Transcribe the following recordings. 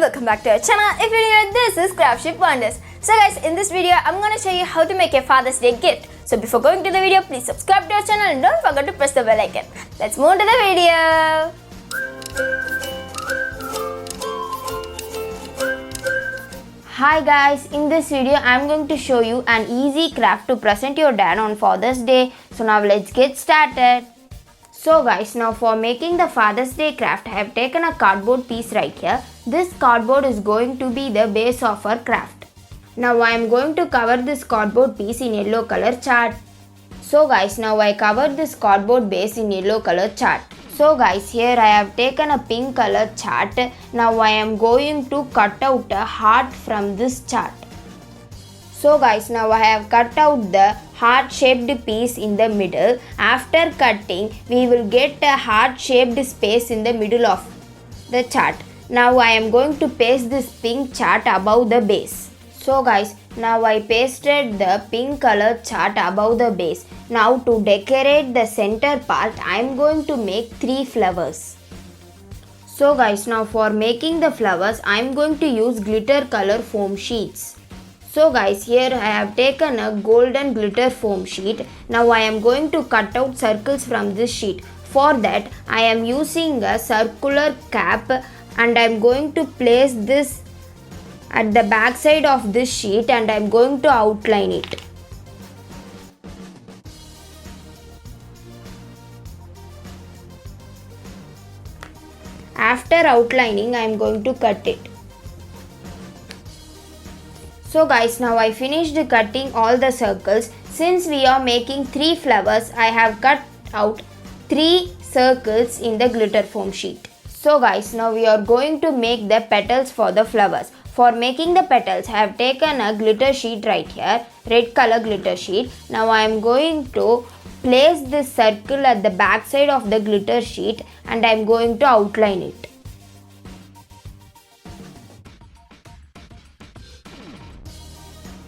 welcome back to our channel. If you're new, this is Craftship Wonders. So guys, in this video, I'm going to show you how to make a Father's Day gift. So before going to the video, please subscribe to our channel and don't forget to press the bell icon. Let's move to the video. Hi guys, in this video, I'm going to show you an easy craft to present your dad on Father's Day. So now let's get started. So guys, now for making the Father's Day craft, I have taken a cardboard piece right here. This cardboard is going to be the base of our craft. Now I am going to cover this cardboard piece in yellow color chart. So guys, now I covered this cardboard base in yellow color chart. So guys, here I have taken a pink color chart. Now I am going to cut out a heart from this chart. So guys, now I have cut out the heart shaped piece in the middle. After cutting, we will get a heart shaped space in the middle of the chart. Now I am going to paste this pink chart above the base. So guys, now I pasted the pink color chart above the base. Now to decorate the center part, I am going to make 3 flowers. So guys, now for making the flowers, I am going to use glitter color foam sheets. So guys, here I have taken a golden glitter foam sheet. Now I am going to cut out circles from this sheet. For that, I am using a circular cap and I am going to place this at the back side of this sheet and I am going to outline it. After outlining, I am going to cut it. So guys, now I finished cutting all the circles. Since we are making 3 flowers, I have cut out 3 circles in the glitter foam sheet. So guys, now we are going to make the petals for the flowers. For making the petals, I have taken a glitter sheet right here, red color glitter sheet. Now I am going to place this circle at the back side of the glitter sheet and I am going to outline it.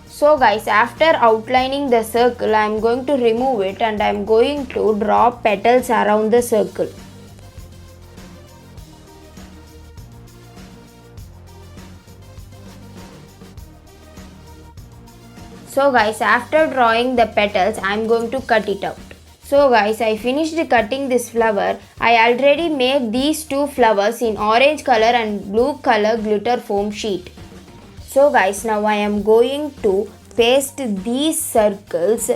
So guys, after outlining the circle, I am going to remove it and I am going to draw petals around the circle. So guys, after drawing the petals, I am going to cut it out. So guys, I finished cutting this flower. I already made these 2 flowers in orange color and blue color glitter foam sheet. So guys, now I am going to paste these circles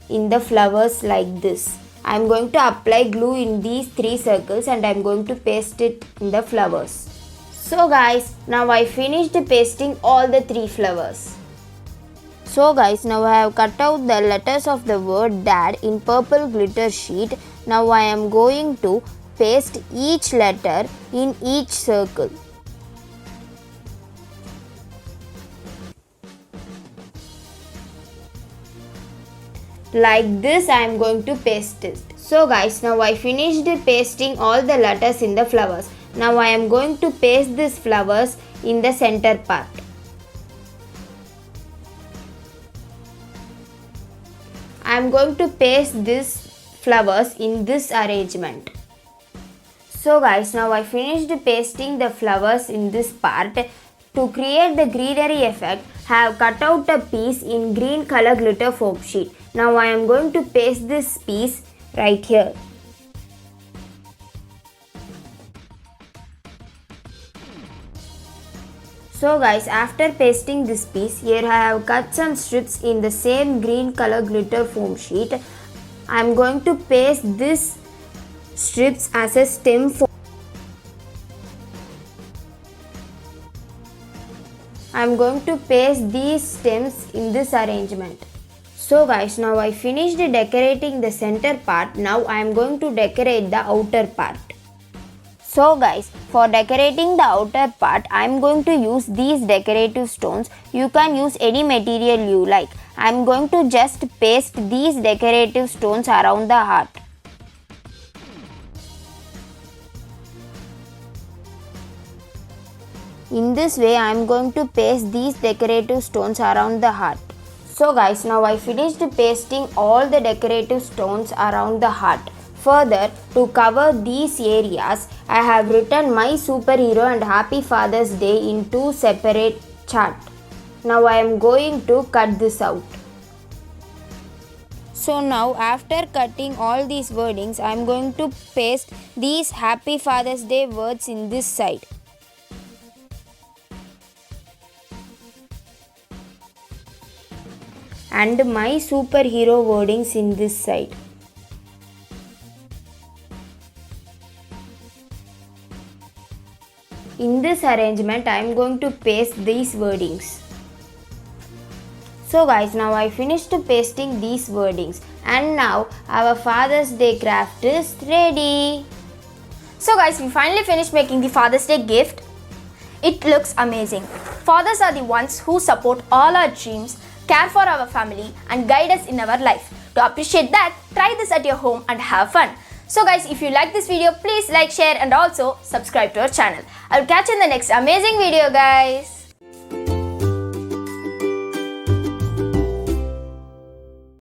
in the flowers like this. I am going to apply glue in these 3 circles and I am going to paste it in the flowers. So guys, now I finished pasting all the 3 flowers. So guys, now I have cut out the letters of the word dad in purple glitter sheet. Now I am going to paste each letter in each circle. Like this I am going to paste it. So guys, now I finished pasting all the letters in the flowers. Now I am going to paste these flowers in the center part. I am going to paste these flowers in this arrangement. So guys, now I finished pasting the flowers in this part. To create the greenery effect, I have cut out a piece in green color glitter foam sheet. Now I am going to paste this piece right here. So guys, after pasting this piece, here I have cut some strips in the same green color glitter foam sheet. I am going to paste these strips as a stem for I am going to paste these stems in this arrangement. So guys, now I finished decorating the center part. Now I am going to decorate the outer part. So guys, for decorating the outer part, I am going to use these decorative stones. You can use any material you like. I am going to just paste these decorative stones around the heart. In this way, I am going to paste these decorative stones around the heart. So guys, now I finished pasting all the decorative stones around the heart. Further, to cover these areas, I have written my superhero and Happy Father's Day in two separate charts. Now I am going to cut this out. So now after cutting all these wordings, I am going to paste these Happy Father's Day words in this side. And my superhero wordings in this side. In this arrangement, I am going to paste these wordings. So guys, now I finished pasting these wordings and now our Father's Day craft is ready. So guys, we finally finished making the Father's Day gift. It looks amazing. Fathers are the ones who support all our dreams, care for our family and guide us in our life. To appreciate that, try this at your home and have fun. So guys, if you like this video, please like, share and also subscribe to our channel. I'll catch you in the next amazing video guys.